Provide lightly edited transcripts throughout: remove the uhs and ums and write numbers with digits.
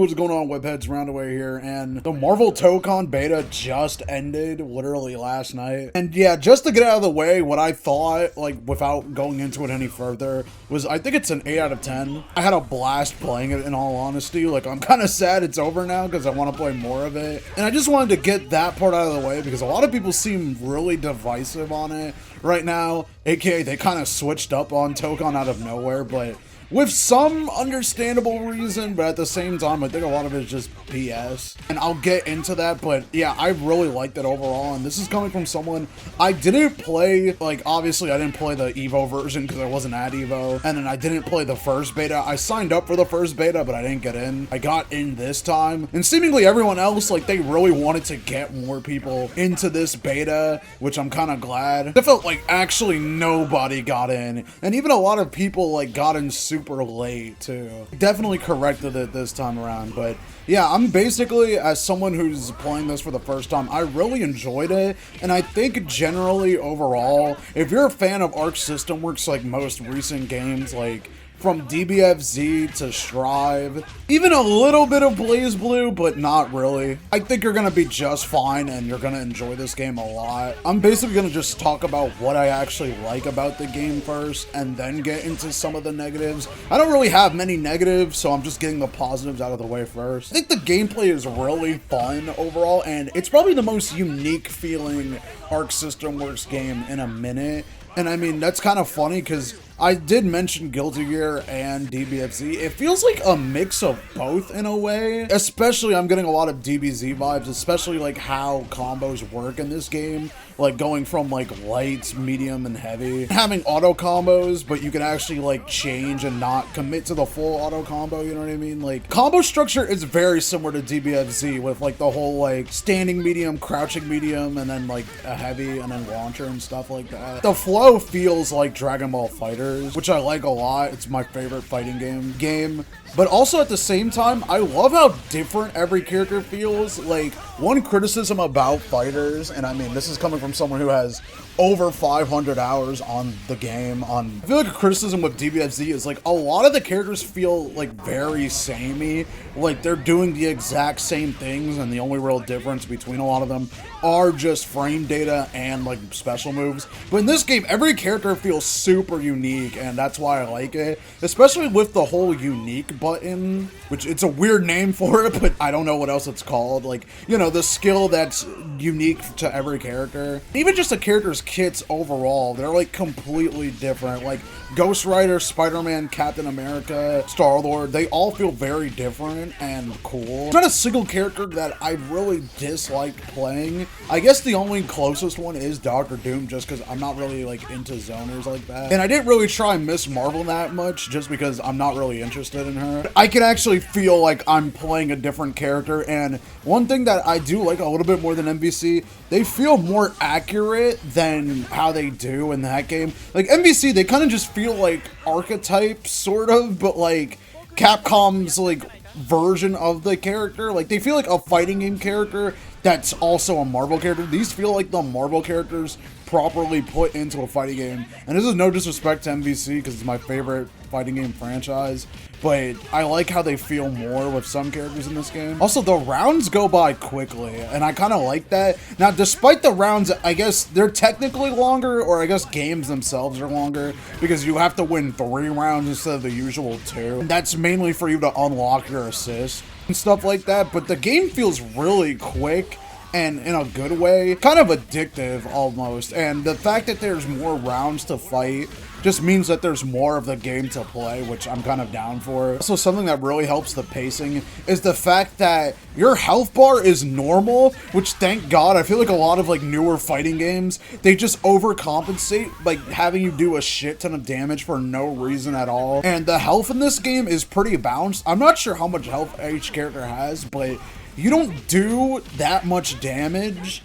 what's going on, webheads? Roundaway here, and the Marvel Tokon Beta just ended literally last night. And yeah, just to get out of the way, what I thought, like, without going into it any further, was I think it's an 8 out of 10. I had a blast playing it, in all honesty. Like, I'm kind of sad it's over now because I want to play more of it. And I just wanted to get that part out of the way because a lot of people seem really divisive on it right now, aka they kind of switched up on Tokon out of nowhere, but with some understandable reason, but at the same time, I think a lot of it is just BS. And I'll get into that, but yeah, I really liked it overall, and this is coming from someone, I didn't play, like, obviously I didn't play the Evo version because I wasn't at Evo, and then I didn't play the first beta. I signed up for the first beta, but I didn't get in. I got in this time, and seemingly everyone else, like, they really wanted to get more people into this beta, which I'm kind of glad. I felt like actually nobody got in, and even a lot of people, like, got in super late too. Definitely corrected it this time around, but yeah, I'm basically, as someone who's playing this for the first time, I really enjoyed it, and I think generally overall, if you're a fan of Arc System Works, like most recent games, like from DBFZ to Strive, even a little bit of Blaze Blue, but not really. I think you're gonna be just fine and you're gonna enjoy this game a lot. I'm basically gonna just talk about what I actually like about the game first and then get into some of the negatives. I don't really have many negatives, so I'm just getting the positives out of the way first. I think the gameplay is really fun overall, and it's probably the most unique feeling Arc System Works game in a minute. And I mean, that's kind of funny because I did mention Guilty Gear and DBFZ. It feels like a mix of both in a way. Especially, I'm getting a lot of DBZ vibes, especially like how combos work in this game. Like going from like light, medium, and heavy. Having auto combos, but you can actually like change and not commit to the full auto combo, you know what I mean? Like, combo structure is very similar to DBFZ with like the whole like standing medium, crouching medium, and then like a heavy, and then launcher and stuff like that. The flow feels like Dragon Ball FighterZ, which I like a lot. It's my favorite fighting game. But also at the same time, I love how different every character feels. Like, one criticism about FighterZ, and I mean, this is coming from someone who has over 500 hours on the game. I feel like a criticism with DBFZ is like a lot of the characters feel like very samey. Like they're doing the exact same things, and the only real difference between a lot of them are just frame data and like special moves. But in this game, every character feels super unique, and that's why I like it. Especially with the whole unique button, which it's a weird name for it, but I don't know what else it's called. Like, you know, the skill that's unique to every character. Even just the character's kits overall, they're like completely different. Like Ghost Rider, Spider-Man, Captain America, Star-Lord, they all feel very different and cool. There's not a single character that I really disliked playing. I guess the only closest one is Doctor Doom, just because I'm not really like into zoners like that. And I didn't really try Miss Marvel that much, just because I'm not really interested in her. I can actually feel like I'm playing a different character, and one thing that I do like a little bit more than MVC, they feel more accurate than how they do in that game. Like MVC, they kind of just feel like archetypes, sort of, but like Capcom's like version of the character. Like they feel like a fighting game character that's also a Marvel character. These feel like the Marvel characters properly put into a fighting game. And this is no disrespect to MVC because it's my favorite fighting game franchise, but I like how they feel more with some characters in this game. Also, the rounds go by quickly, and I kind of like that. Now, despite the rounds, I guess they're technically longer, or I guess games themselves are longer, because you have to win 3 rounds instead of the usual 2. And that's mainly for you to unlock your assist and stuff like that, but the game feels really quick, and in a good way, kind of addictive almost. And the fact that there's more rounds to fight just means that there's more of the game to play, which I'm kind of down for. Also, something that really helps the pacing is the fact that your health bar is normal, which, thank God, I feel like a lot of like newer fighting games, they just overcompensate, like having you do a shit ton of damage for no reason at all. And the health in this game is pretty balanced. I'm not sure how much health each character has, but you don't do that much damage.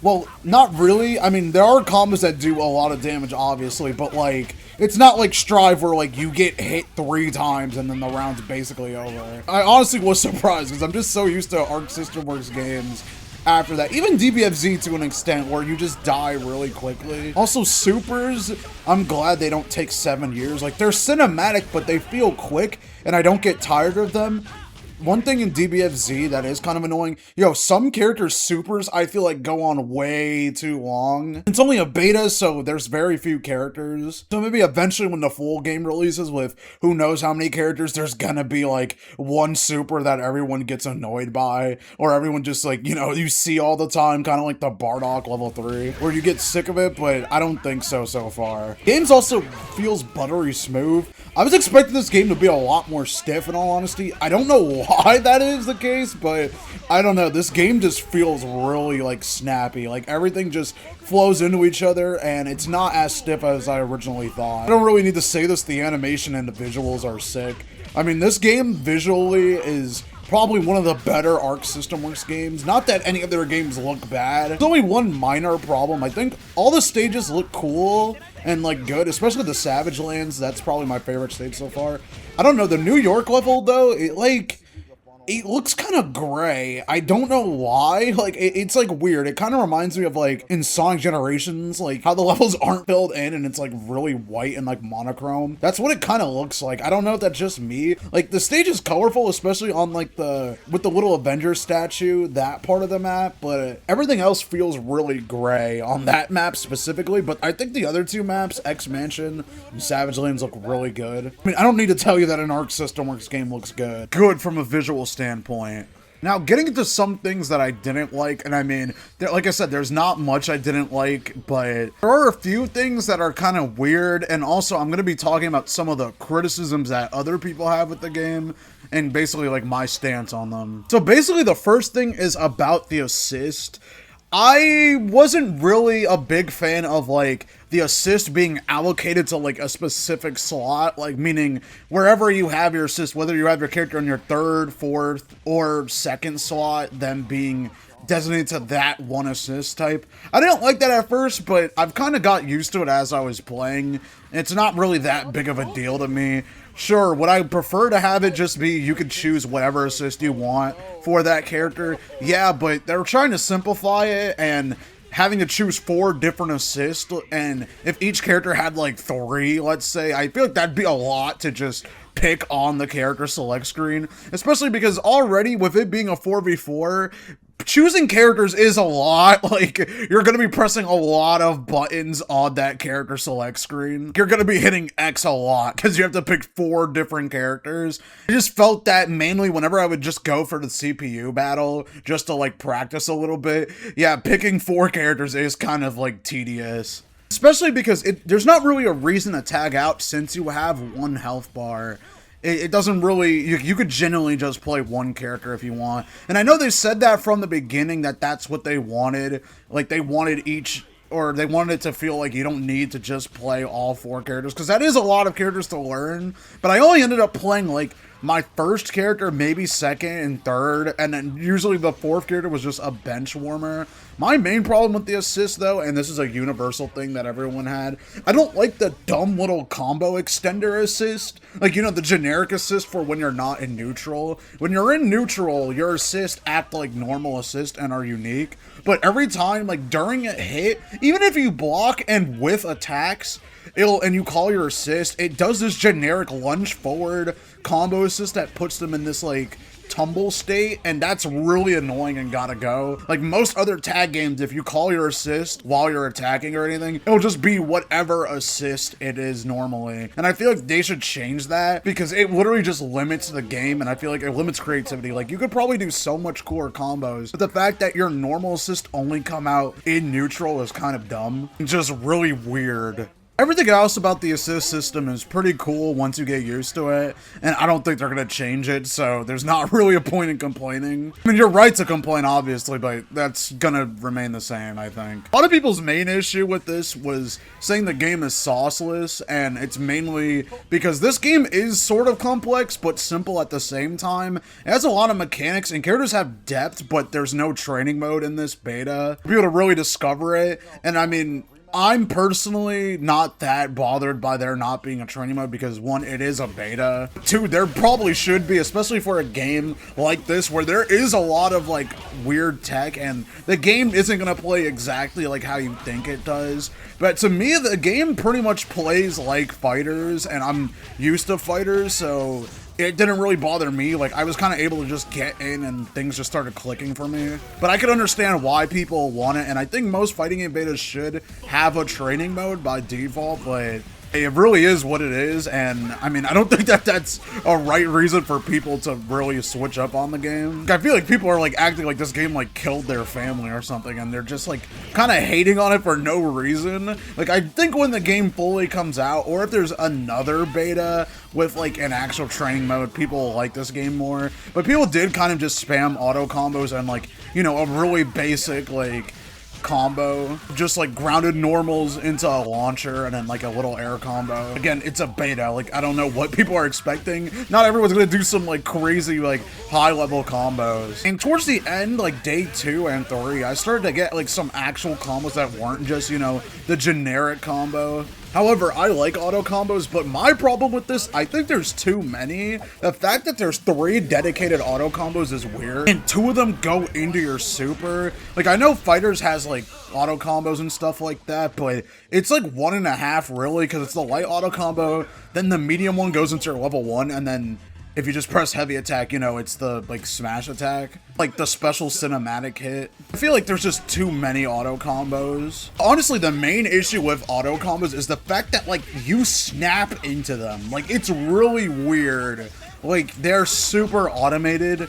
Well, not really. I mean, there are combos that do a lot of damage, obviously, but like, it's not like Strive where like you get hit 3 times and then the round's basically over. I honestly was surprised because I'm just so used to Arc System Works games after that. Even DBFZ to an extent where you just die really quickly. Also, supers, I'm glad they don't take 7 years. Like, they're cinematic, but they feel quick, and I don't get tired of them. one thing in DBFZ that is kind of annoying, yo, some characters' supers I feel like go on way too long. It's only a beta, so there's very few characters. So maybe eventually when the full game releases with who knows how many characters, there's gonna be like one super that everyone gets annoyed by, or everyone just like, you know, you see all the time, kind of like the Bardock level 3, where you get sick of it, but I don't think so far. Games also feels buttery smooth. I was expecting this game to be a lot more stiff in all honesty. I don't know why that is the case, but I don't know. This game just feels really like snappy. Like everything just flows into each other and it's not as stiff as I originally thought. I don't really need to say this, the animation and the visuals are sick. I mean, this game visually is probably one of the better Arc System Works games. Not that any of their games look bad. There's only one minor problem. I think all the stages look cool and like good, especially the Savage Lands. That's probably my favorite stage so far. I don't know, the New York level though, it looks kind of gray. I don't know why. Like, it's like weird. It kind of reminds me of like in Sonic Generations, like how the levels aren't filled in and it's like really white and like monochrome. That's what it kind of looks like. I don't know if that's just me. Like the stage is colorful, especially on like with the little Avenger statue, that part of the map, but everything else feels really gray on that map specifically. But I think the other two maps, X Mansion and Savage Lands, look really good. I mean, I don't need to tell you that an Arc System Works game looks good. Good from a visual standpoint. Now, getting into some things that I didn't like, and I mean, like I said, there's not much I didn't like, but there are a few things that are kind of weird, and also I'm going to be talking about some of the criticisms that other people have with the game, and basically like my stance on them. So basically the first thing is about the assist. I wasn't really a big fan of like the assist being allocated to like a specific slot, like meaning wherever you have your assist, whether you have your character on your third, fourth, or second slot, them being designated to that one assist type. I didn't like that at first, but I've kind of got used to it as I was playing. It's not really that big of a deal to me. Sure, would I prefer to have it just be you could choose whatever assist you want for that character? Yeah, but they're trying to simplify it and having to choose 4 different assists, and if each character had like 3, let's say, I feel like that'd be a lot to just pick on the character select screen, especially because already with it being a 4v4, choosing characters is a lot. Like, you're gonna be pressing a lot of buttons on that character select screen. You're gonna be hitting X a lot because you have to pick 4 different characters. I just felt that mainly whenever I would just go for the CPU battle just to like practice a little bit. Yeah, picking 4 characters is kind of like tedious. Especially because there's not really a reason to tag out since you have 1 health bar. It doesn't really, you could generally just play 1 character if you want. And I know they said that from the beginning that that's what they wanted. Like they wanted they wanted it to feel like you don't need to just play all 4 characters, because that is a lot of characters to learn. But I only ended up playing like my first character, maybe second and third, and then usually the 4th character was just a bench warmer. My main problem with the assist though, and this is a universal thing that everyone had, I don't like the dumb little combo extender assist. Like, you know, the generic assist for when you're not in neutral. When you're in neutral, your assists act like normal assist and are unique. But every time, like during a hit, even if you block and with attacks, and you call your assist, it does this generic lunge forward combo assist that puts them in this like tumble state, and that's really annoying and gotta go. Like most other tag games, if you call your assist while you're attacking or anything, it'll just be whatever assist it is normally. And I feel like they should change that, because it literally just limits the game, and I feel like it limits creativity. Like you could probably do so much cooler combos, but the fact that your normal assist only come out in neutral is kind of dumb and just really weird. Everything else about the assist system is pretty cool once you get used to it, and I don't think they're going to change it, so there's not really a point in complaining. I mean, you're right to complain, obviously, but that's going to remain the same, I think. A lot of people's main issue with this was saying the game is sauceless, and it's mainly because this game is sort of complex, but simple at the same time. It has a lot of mechanics, and characters have depth, but there's no training mode in this beta for people to really discover it, and I mean, I'm personally not that bothered by there not being a training mode, because 1, it is a beta. 2, there probably should be, especially for a game like this where there is a lot of like weird tech and the game isn't going to play exactly like how you think it does. But to me, the game pretty much plays like fighters, and I'm used to fighters, so it didn't really bother me. Like, I was kind of able to just get in and things just started clicking for me. But I could understand why people want it, and I think most fighting game betas should have a training mode by default, but it really is what it is, and I mean, I don't think that that's a right reason for people to really switch up on the game. I feel like people are like acting like this game like killed their family or something, and they're just like kind of hating on it for no reason. Like, I think when the game fully comes out, or if there's another beta with like an actual training mode, people will like this game more. But people did kind of just spam auto combos and like, you know, a really basic like combo, just like grounded normals into a launcher and then like a little air combo. Again, it's a beta, like I don't know what people are expecting. Not everyone's gonna do some like crazy like high level combos. And towards the end, like day 2 and 3, I started to get like some actual combos that weren't just, you know, the generic combo. However, I like auto combos, but my problem with this, I think there's too many. The fact that there's 3 dedicated auto combos is weird, and 2 of them go into your super. Like, I know Fighters has like auto combos and stuff like that, but it's like 1.5 really, because it's the light auto combo, then the medium one goes into your level 1, and then if you just press heavy attack, you know, it's the like smash attack, like the special cinematic hit. I feel like there's just too many auto combos. Honestly, the main issue with auto combos is the fact that like you snap into them. Like, it's really weird. Like, they're super automated.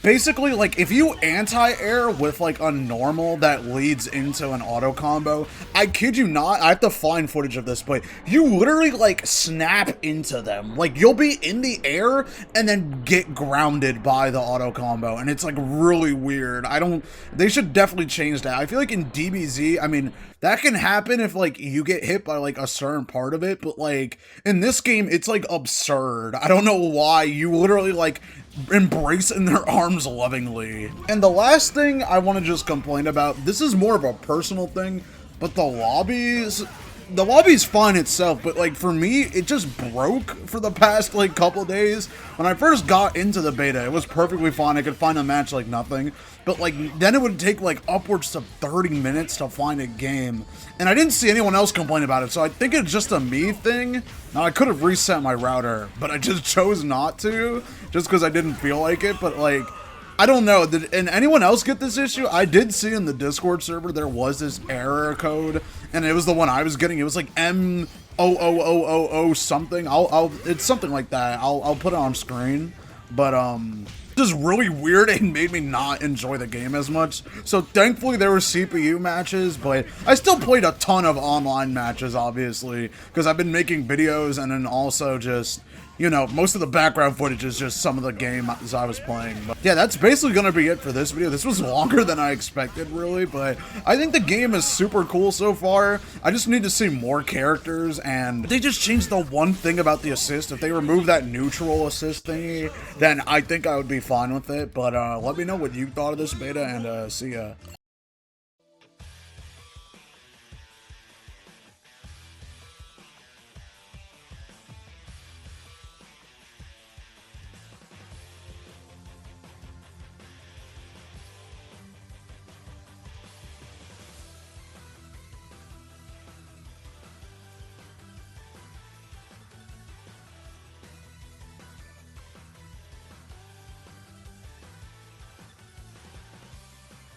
Basically, like, if you anti-air with, like, a normal that leads into an auto combo, I kid you not, I have to find footage of this, but you literally, like, snap into them. Like, you'll be in the air and then get grounded by the auto combo, and it's, like, really weird. They should definitely change that. I feel like in DBZ, I mean, that can happen if, like, you get hit by, like, a certain part of it, but, like, in this game, it's, like, absurd. I don't know why. You literally, like, embrace in their arms lovingly. And the last thing I want to just complain about, this is more of a personal thing, but the lobby's fine itself, but like for me, it just broke for the past like couple days. When I first got into the beta, it was perfectly fine. I could find a match like nothing, but like then it would take like upwards to 30 minutes to find a game, and I didn't see anyone else complain about it, so I think it's just a me thing. Now, I could have reset my router, but I just chose not to, just because I didn't feel like it. But like, I don't know, did anyone else get this issue? I did see in the Discord server there was this error code, and it was the one I was getting. It was like M00000 something. It's something like that. I'll put it on screen, but just really weird and made me not enjoy the game as much. So thankfully there were CPU matches, but I still played a ton of online matches, obviously, because I've been making videos, and then also just, you know, most of the background footage is just some of the games I was playing. But yeah, that's basically gonna be it for this video. This was longer than I expected, really, but I think the game is super cool so far. I just need to see more characters, and they just changed the one thing about the assist. If they remove that neutral assist thingy, then I think I would be fine with it. But let me know what you thought of this beta, and see ya.